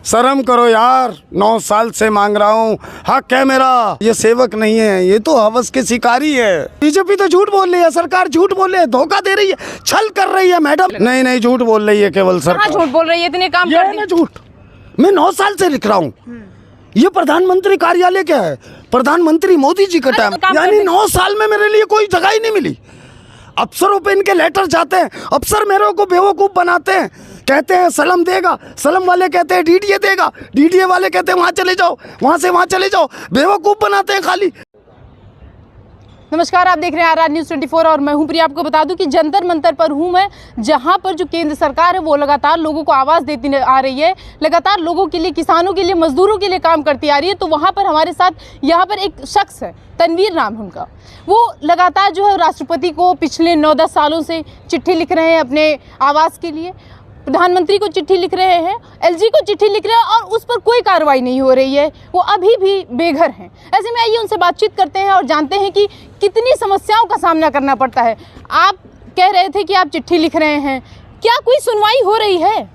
शर्म करो यार, 9 साल से मांग रहा हूँ, हक है मेरा। ये सेवक नहीं है, ये तो हवस के शिकारी है। बीजेपी तो झूठ बोल रही है, सरकार झूठ बोल रही है, धोखा दे रही है, छल कर रही है मैडम। नहीं झूठ बोल रही है केवल सरकार। झूठ बोल रही है, इतने काम ये है ना झूठ। मैं 9 साल से लिख रहा हूँ। ये प्रधानमंत्री कार्यालय क्या है? प्रधानमंत्री मोदी जी का टाइम, यानी 9 साल में मेरे लिए कोई जगह ही नहीं मिली। अफसरों पे इनके लेटर जाते हैं, अफसर मेरे को बेवकूफ बनाते हैं, कहते हैं सलम देगा, सलम वाले कहते हैं डीडीए देगा, डीडीए वाले कहते हैं वहाँ चले जाओ, वहाँ से वहाँ चले जाओ, बेवकूफ बनाते हैं खाली। नमस्कार, आप देख रहे हैं आर न्यूज़ 24 और मैं हूं प्रिया। आपको बता दूं कि जंतर मंतर पर हूं मैं, जहां पर जो केंद्र सरकार है वो लगातार लोगों को आवाज़ देती आ रही है, लगातार लोगों के लिए, किसानों के लिए, मजदूरों के लिए काम करती आ रही है। तो वहां पर हमारे साथ यहाँ पर एक शख्स है, तनवीर नाम है उनका। वो लगातार जो है राष्ट्रपति को पिछले 9-10 सालों से चिट्ठी लिख रहे हैं अपने आवास के लिए, प्रधानमंत्री को चिट्ठी लिख रहे हैं, एलजी को चिट्ठी लिख रहे हैं और उस पर कोई कार्रवाई नहीं हो रही है। वो अभी भी बेघर हैं। ऐसे में आइए उनसे बातचीत करते हैं और जानते हैं कि कितनी समस्याओं का सामना करना पड़ता है। आप कह रहे थे कि आप चिट्ठी लिख रहे हैं, क्या कोई सुनवाई हो रही है?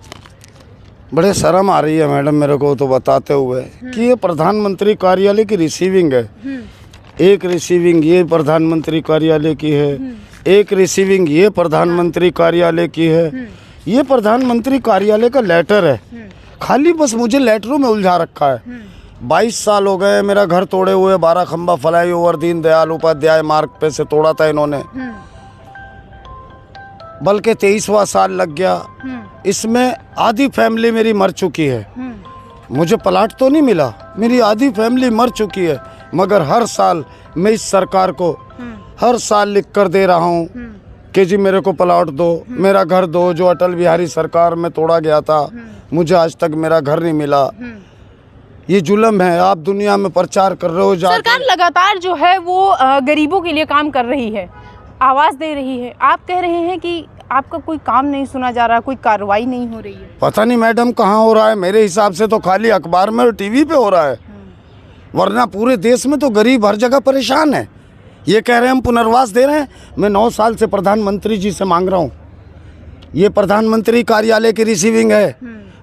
बड़े शर्म आ रही है मैडम मेरे को तो बताते हुए कि ये प्रधानमंत्री कार्यालय की रिसीविंग है। एक रिसीविंग ये प्रधानमंत्री कार्यालय की है, एक रिसीविंग ये प्रधानमंत्री कार्यालय की है। ये प्रधानमंत्री कार्यालय का लेटर है, खाली बस मुझे लेटरों में उलझा रखा है। 22 साल हो गए मेरा घर तोड़े हुए, 12 खंबा फ्लाईओवर दीन दयाल उपाध्याय मार्ग पे से तोड़ा था इन्होंने, बल्कि 23वां साल लग गया। इसमें आधी फैमिली मेरी मर चुकी है। मुझे प्लाट तो नहीं मिला, मेरी आधी फैमिली मर चुकी है, मगर हर साल मैं इस सरकार को हर साल लिख कर दे रहा हूँ कि जी मेरे को प्लाट दो, मेरा घर दो। जो अटल बिहारी सरकार में तोड़ा गया था, मुझे आज तक मेरा घर नहीं मिला। ये जुल्म है। आप दुनिया में प्रचार कर रहे हो, सरकार लगातार जो है वो गरीबों के लिए काम कर रही है, आवाज दे रही है। आप कह रहे हैं कि आपका कोई काम नहीं सुना जा रहा, कोई कार्रवाई नहीं हो रही है। पता नहीं मैडम कहाँ हो रहा है। मेरे हिसाब से तो खाली अखबार में और टीवी पे हो रहा है, वरना पूरे देश में तो गरीब हर जगह परेशान है। ये कह रहे हैं हम पुनर्वास दे रहे हैं। मैं 9 साल से प्रधानमंत्री जी से मांग रहा हूँ। ये प्रधानमंत्री कार्यालय की रिसीविंग है,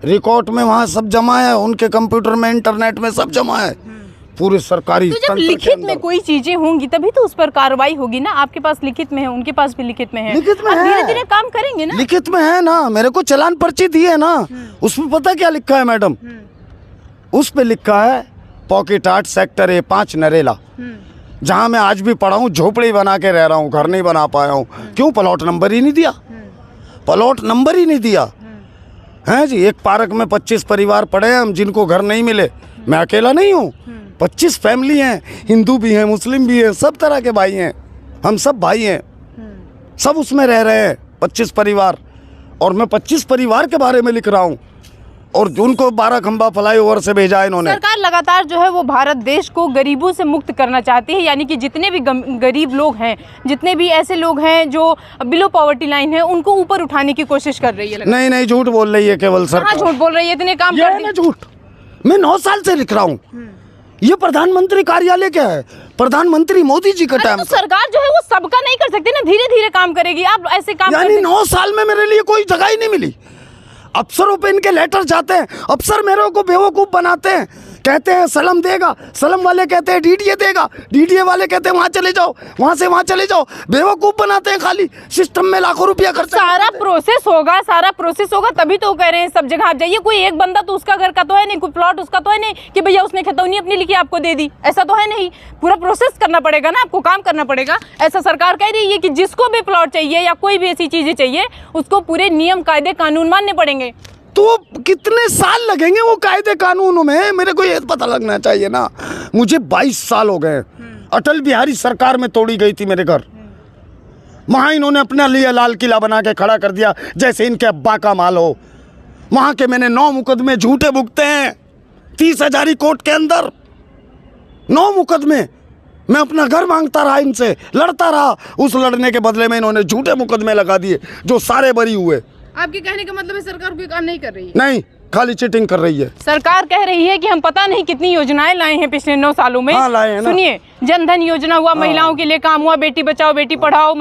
रिकॉर्ड में वहाँ सब जमा है, उनके कंप्यूटर में, इंटरनेट में सब जमा है, पूरे सरकारी। तो जब लिखित में कोई चीजें होंगी तभी तो उस पर कार्रवाई होगी ना। आपके पास लिखित में है, उनके पास भी लिखित में है, लिखित में है, धीरे-धीरे काम करेंगे ना। लिखित में है ना, मेरे को चालान पर्ची दी है ना, उसमें पता क्या लिखा है मैडम? उस पे लिखा है पॉकेट 8 सेक्टर A5 नरेला, जहाँ मैं आज भी पड़ा हूँ, झोपड़ी बना के रह रहा हूँ, घर नहीं बना पाया हूँ। क्यों? प्लॉट नंबर ही नहीं दिया, प्लॉट नंबर ही नहीं दिया है जी। एक पार्क में 25 परिवार पड़े हैं हम, जिनको घर नहीं मिले। मैं अकेला नहीं हूँ, 25 फैमिली हैं, हिंदू भी हैं, मुस्लिम भी हैं, सब तरह के भाई हैं, हम सब भाई हैं, सब उसमें रह रहे हैं 25 परिवार। और मैं 25 परिवार के बारे में लिख रहा हूँ, और उनको 12 खंबा फ्लाईओवर से भेजा है इन्होंने। सरकार लगातार जो है वो भारत देश को गरीबों से मुक्त करना चाहती है, यानी कि जितने भी गरीब लोग हैं, जितने भी ऐसे लोग हैं जो बिलो पॉवर्टी लाइन है, उनको ऊपर उठाने की कोशिश कर रही है। नहीं झूठ बोल रही है केवल सरकार। झूठ बोल रही है, इतने काम ये है ना झूठ। मैं 9 साल से लिख रहा हूँ। ये प्रधानमंत्री कार्यालय क्या है? प्रधानमंत्री मोदी जी का टाइम। तो सरकार जो है वो सबका नहीं कर सकती ना, धीरे धीरे काम करेगी। आप ऐसे काम, यानी 9 साल में मेरे लिए कोई जगह ही नहीं मिली। अफसरों पे इनके लेटर जाते हैं, अफसर मेरे को बेवकूफ बनाते हैं, कहते हैं सलम देगा, सलम वाले कहते हैं डीडीए देगा, डीडीए वाले कहते हैं वहाँ चले जाओ, वहाँ से वहाँ चले जाओ, बेवकूफ बनाते हैं खाली। सिस्टम में लाखों रुपया खर्च। सारा प्रोसेस होगा तभी तो कह रहे हैं सब जगह आप जाइए। कोई एक बंदा तो उसका घर का तो है नहीं, कोई प्लॉट उसका तो है नहीं कि भैया उसने खतौनी अपनी लिखी आपको दे दी, ऐसा तो है नहीं। पूरा प्रोसेस करना पड़ेगा ना, आपको काम करना पड़ेगा। ऐसा सरकार कह रही है कि जिसको भी प्लॉट चाहिए या कोई भी ऐसी चीजें चाहिए, उसको पूरे नियम कायदे कानून मानने पड़ेंगे। तो कितने साल लगेंगे वो कायदे कानूनों में? मेरे को ये पता लगना चाहिए ना। मुझे 22 साल हो गए, अटल बिहारी सरकार में तोड़ी गई थी मेरे घर, वहाँ इन्होंने अपने लिए लाल किला बना के खड़ा कर दिया जैसे इनके अब्बा का माल हो। वहाँ के मैंने 9 मुकदमे झूठे भुगते हैं, 30,000 कोर्ट के अंदर 9 मुकदमे। मैं अपना घर मांगता रहा, इनसे लड़ता रहा, उस लड़ने के बदले में इन्होंने झूठे मुकदमे लगा दिए जो सारे बरी हुए। आपके कहने का मतलब है सरकार कोई काम नहीं कर रही है? नहीं, खाली चीटिंग कर रही है। सरकार कह रही है कि हम पता नहीं कितनी योजनाएं लाए हैं पिछले 9 सालों में। हाँ, लाए हैं ना। सुनिए, जन धन योजना हुआ, महिलाओं के लिए काम हुआ, बेटी बचाओ बेटी पढ़ाओ,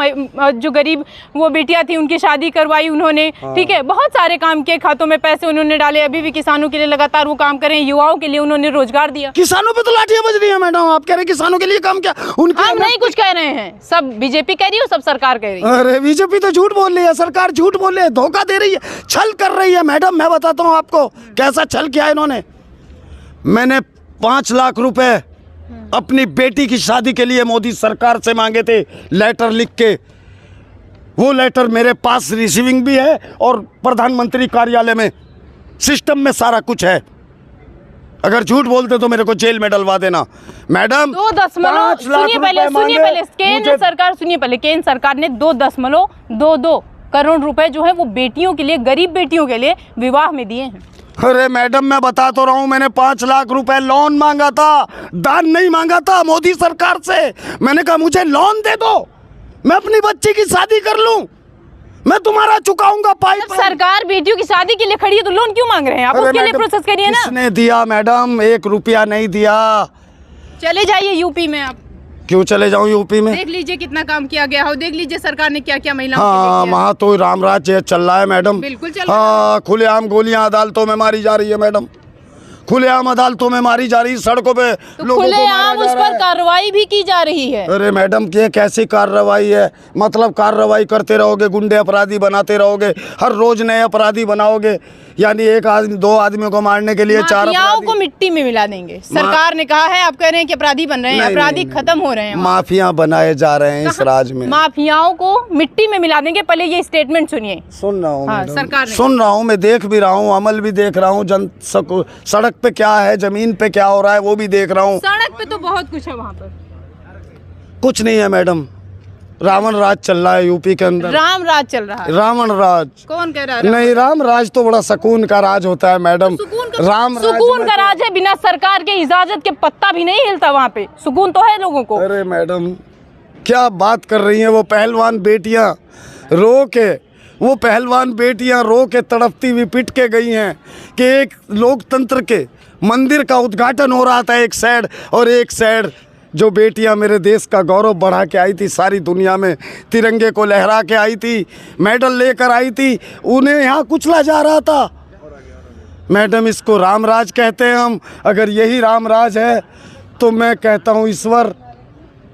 जो गरीब वो बेटियां थी उनकी शादी करवाई उन्होंने, ठीक है, बहुत सारे काम किए, खातों में पैसे उन्होंने डाले, अभी भी किसानों के लिए लगातार वो काम करें, युवाओं के लिए उन्होंने रोजगार दिया। किसानों पे तो लाठियां बज रही है मैडम, आप कह रहे हैं किसानों के लिए काम क्या? उनके हम नहीं कुछ कह रहे हैं, सब बीजेपी कह रही है, सब सरकार कह रही है। अरे बीजेपी तो झूठ बोल रही है, सरकार झूठ बोल रही है, धोखा दे रही है, छल कर रही है मैडम। मैं बताता हूँ आपको कैसा छल किया इन्होंने। मैंने 5 लाख रुपए अपनी बेटी की शादी के लिए मोदी सरकार से मांगे थे, लेटर लिख के। वो लेटर मेरे पास रिसीविंग भी है और प्रधानमंत्री कार्यालय में सिस्टम में सारा कुछ है। अगर झूठ बोलते तो मेरे को जेल में डलवा देना मैडम। 2.2 सुनिए पहले केंद्र सरकार, सुनिए पहले, केंद्र सरकार ने 2.22 करोड़ रुपए जो है वो बेटियों के लिए, गरीब बेटियों के लिए विवाह में दिए हैं। अरे मैडम मैं बता तो रहा हूँ, मैंने 5 लाख रुपए लोन मांगा था, दान नहीं मांगा था मोदी सरकार से। मैंने कहा मुझे लोन दे दो, मैं अपनी बच्ची की शादी कर लूं, मैं तुम्हारा चुकाऊंगा पाई। सरकार बेटियों की शादी के लिए खड़ी है तो लोन क्यों मांग रहे हैं आप? उसके लिए प्रोसेस करिए ना। किसने दिया मैडम? 1 रुपया नहीं दिया। चले जाइए यूपी में आप। क्यों चले जाऊं यूपी में? देख लीजिए कितना काम किया गया हो, देख लीजिए सरकार ने क्या क्या महिलाओं के हाँ, लिए किया। वहाँ तो रामराज चल रहा है मैडम। बिल्कुल चल रहा है। हाँ, खुलेआम गोलियां अदालतों में मारी जा रही है मैडम, खुलेआम अदालतों में मारी जा रही, सड़कों पे तो लोगों को मारा खुलेआम जा उस रहा पर है। कार्रवाई भी की जा रही है। अरे मैडम ये कैसी कार्रवाई है? मतलब कार्रवाई करते रहोगे, गुंडे अपराधी बनाते रहोगे, हर रोज नए अपराधी बनाओगे, यानी 1 आदमी 2 आदमियों को मारने के लिए 4 माफियाओं को मिट्टी में मिला देंगे, सरकार ने कहा है। आप कह रहे हैं कि अपराधी बन रहे हैं, अपराधी खत्म हो रहे हैं, माफिया बनाए जा रहे हैं इस राज्य में। माफियाओं को मिट्टी में मिला देंगे। पहले ये स्टेटमेंट सुनिए। सुन रहा हूँ हाँ, मैडम, सरकार ने सुन रहा हूँ, मैं देख भी रहा हूँ, अमल भी देख रहा हूँ, सड़क पे क्या है, जमीन पे क्या हो रहा है वो भी देख रहा हूँ। सड़क पे तो बहुत कुछ है, वहाँ पर कुछ नहीं है मैडम, रावण राज चल रहा है यूपी के अंदर। राम राज चल रहा है। रावण राज कौन कह रहा है? नहीं, राम राज तो बड़ा सुकून का राज होता है मैडम। सुकून का राज है, बिना सरकार के इजाजत के पत्ता भी नहीं हिलता वहाँ पे, सुकून तो है लोगों को। अरे मैडम क्या बात कर रही हैं? वो पहलवान बेटियां रो के, वो पहलवान बेटियां रो के तड़पती हुई पिट के गई हैं कि एक लोकतंत्र के मंदिर का उद्घाटन हो रहा था एक साइड, और एक साइड जो बेटियां मेरे देश का गौरव बढ़ा के आई थी, सारी दुनिया में तिरंगे को लहरा के आई थी, मेडल लेकर आई थी, उन्हें यहाँ कुचला जा रहा था। मैडम इसको रामराज कहते हैं हम। अगर यही रामराज है तो मैं कहता हूँ ईश्वर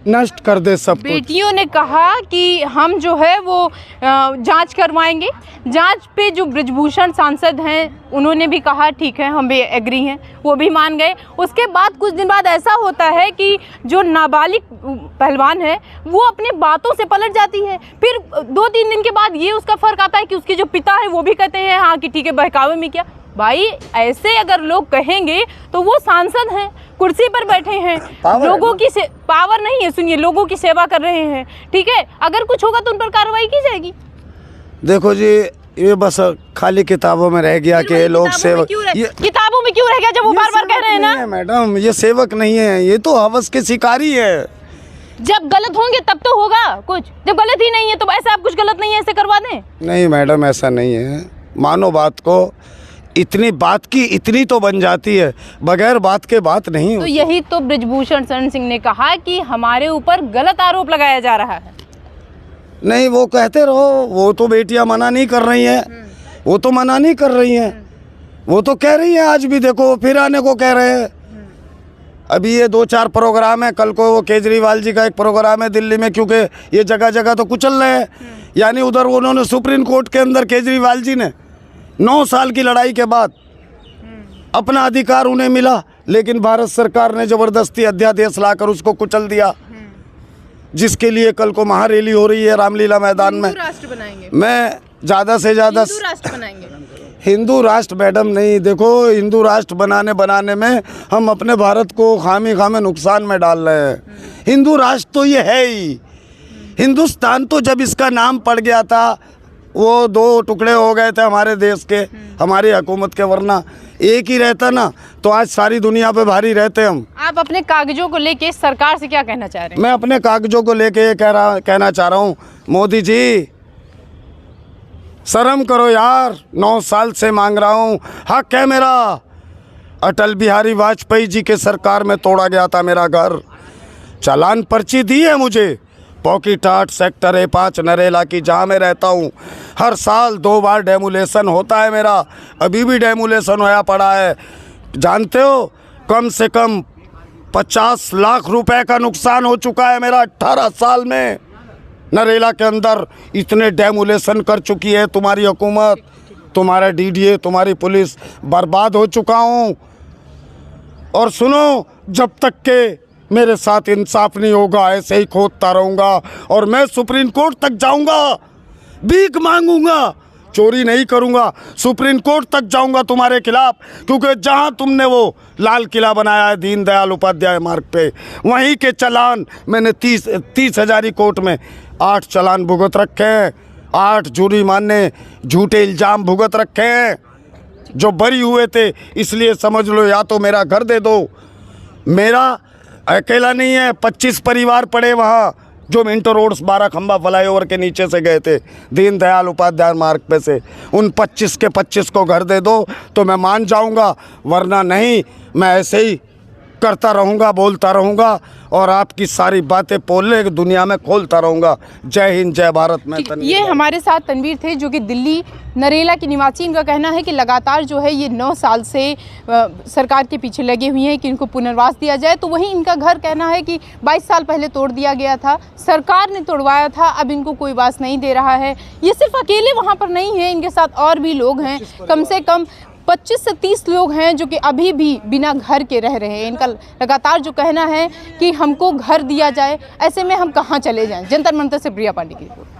नष्ट कर दे सब कुछ। बेटियों ने कहा कि हम जो है वो जांच करवाएंगे। जांच पे जो ब्रिजभूषण सांसद हैं उन्होंने भी कहा ठीक है, हम भी एग्री हैं, वो भी मान गए। उसके बाद कुछ दिन बाद ऐसा होता है कि जो नाबालिग पहलवान है वो अपनी बातों से पलट जाती है। फिर 2-3 दिन के बाद ये उसका फर्क आता है कि उसके जो पिता है वो भी कहते हैं हाँ कि ठीक है, बहकावे में क्या। भाई ऐसे अगर लोग कहेंगे तो वो सांसद हैं, कुर्सी पर बैठे हैं, लोगों की पावर नहीं है, सुनिए, लोगों की सेवा कर रहे हैं, ठीक है। अगर कुछ होगा तो उन पर कार्रवाई की जाएगी। देखो जी, ये बस खाली किताबों में रह गया कि लोग सेवक, किताबों में क्यों रह गया जब वो बार बार कह रहे हैं ना? मैडम ये सेवक नहीं है, ये तो हवस के शिकारी है। जब गलत होंगे तब तो होगा कुछ, जब गलत ही नहीं है तो ऐसा आप कुछ गलत नहीं है ऐसे करवा दें? नहीं मैडम ऐसा नहीं है, मानो बात को, इतनी बात की इतनी तो बन जाती है, बगैर बात के बात नहीं होती। तो यही तो ब्रिजभूषण शरण सिंह ने कहा कि हमारे ऊपर गलत आरोप लगाया जा रहा है। नहीं, वो कहते रहो, वो तो बेटियां मना नहीं कर रही हैं, वो तो मना नहीं कर रही हैं, वो तो कह रही हैं, आज भी देखो फिर आने को कह रहे हैं। अभी ये 2-4 प्रोग्राम है, कल को वो केजरीवाल जी का एक प्रोग्राम है दिल्ली में, क्योंकि ये जगह जगह तो कुचल रहे हैं। यानी उधर उन्होंने सुप्रीम कोर्ट के अंदर केजरीवाल जी ने 9 साल की लड़ाई के बाद अपना अधिकार उन्हें मिला, लेकिन भारत सरकार ने ज़बरदस्ती अध्यादेश लाकर उसको कुचल दिया, जिसके लिए कल को महारैली हो रही है रामलीला मैदान में। राष्ट्र बनाएंगे, मैं ज़्यादा से ज़्यादा राष्ट्र बनाएंगे। हिंदू राष्ट्र मैडम नहीं, देखो हिंदू राष्ट्र बनाने में हम अपने भारत को खामे नुकसान में डाल रहे हैं। हिंदू राष्ट्र तो ये है ही, हिंदुस्तान तो जब इसका नाम पड़ गया था वो 2 टुकड़े हो गए थे हमारे देश के, हमारी हुकूमत के, वरना एक ही रहता ना तो आज सारी दुनिया पे भारी रहते हम। आप अपने कागजों को लेके सरकार से क्या कहना चाह रहे हैं? मैं अपने कागजों को लेके ये कहना चाह रहा हूँ, मोदी जी शर्म करो यार, 9 साल से मांग रहा हूँ, हक है मेरा। अटल बिहारी वाजपेयी जी के सरकार में तोड़ा गया था मेरा घर, चालान पर्ची दी है मुझे पॉकीटाट सेक्टर A5 नरेला की, जहाँ मैं रहता हूँ। हर साल 2 बार डेमोलेशन होता है मेरा, अभी भी डेमोलेशन होया पड़ा है। जानते हो कम से कम 50 लाख रुपए का नुकसान हो चुका है मेरा 18 साल में। नरेला के अंदर इतने डेमोलेशन कर चुकी है तुम्हारी हुकूमत, तुम्हारा DDA, तुम्हारी पुलिस। बर्बाद हो चुका हूँ। और सुनो, जब तक के मेरे साथ इंसाफ नहीं होगा ऐसे ही खोदता रहूँगा और मैं सुप्रीम कोर्ट तक जाऊँगा, भीख मांगूंगा, चोरी नहीं करूँगा, सुप्रीम कोर्ट तक जाऊँगा तुम्हारे खिलाफ। क्योंकि जहाँ तुमने वो लाल किला बनाया है दीनदयाल उपाध्याय मार्ग पे, वहीं के चालान मैंने 30 हजारी कोर्ट में 8 चालान भुगत रखे हैं, 8 जुर्माने झूठे इल्ज़ाम भुगत रखे हैं जो बरी हुए थे। इसलिए समझ लो, या तो मेरा घर दे दो। मेरा अकेला नहीं है, 25 परिवार पड़े वहाँ जो मिंटो रोड्स 12 खंबा फ्लाईओवर के नीचे से गए थे दीनदयाल उपाध्याय मार्ग पे से। उन 25 के 25 को घर दे दो तो मैं मान जाऊँगा, वरना नहीं। मैं ऐसे ही करता रहूँगा, बोलता रहूँगा और आपकी सारी बातें पोले दुनिया में खोलता रहूँगा। जय हिंद, जय भारत। मैं ये हमारे साथ तनवीर थे जो कि दिल्ली नरेला की निवासी। इनका कहना है कि लगातार जो है ये 9 साल से सरकार के पीछे लगे हुए हैं कि इनको पुनर्वास दिया जाए। तो वहीं इनका घर कहना है कि 22 साल पहले तोड़ दिया गया था, सरकार ने तोड़वाया था, अब इनको कोई वास नहीं दे रहा है। ये सिर्फ अकेले वहाँ पर नहीं है, इनके साथ और भी लोग हैं, कम से कम 25 से 30 लोग हैं जो कि अभी भी बिना घर के रह रहे हैं। इनका लगातार जो कहना है कि हमको घर दिया जाए, ऐसे में हम कहाँ चले जाएं। जंतर मंतर से प्रिया पांडे की रिपोर्ट।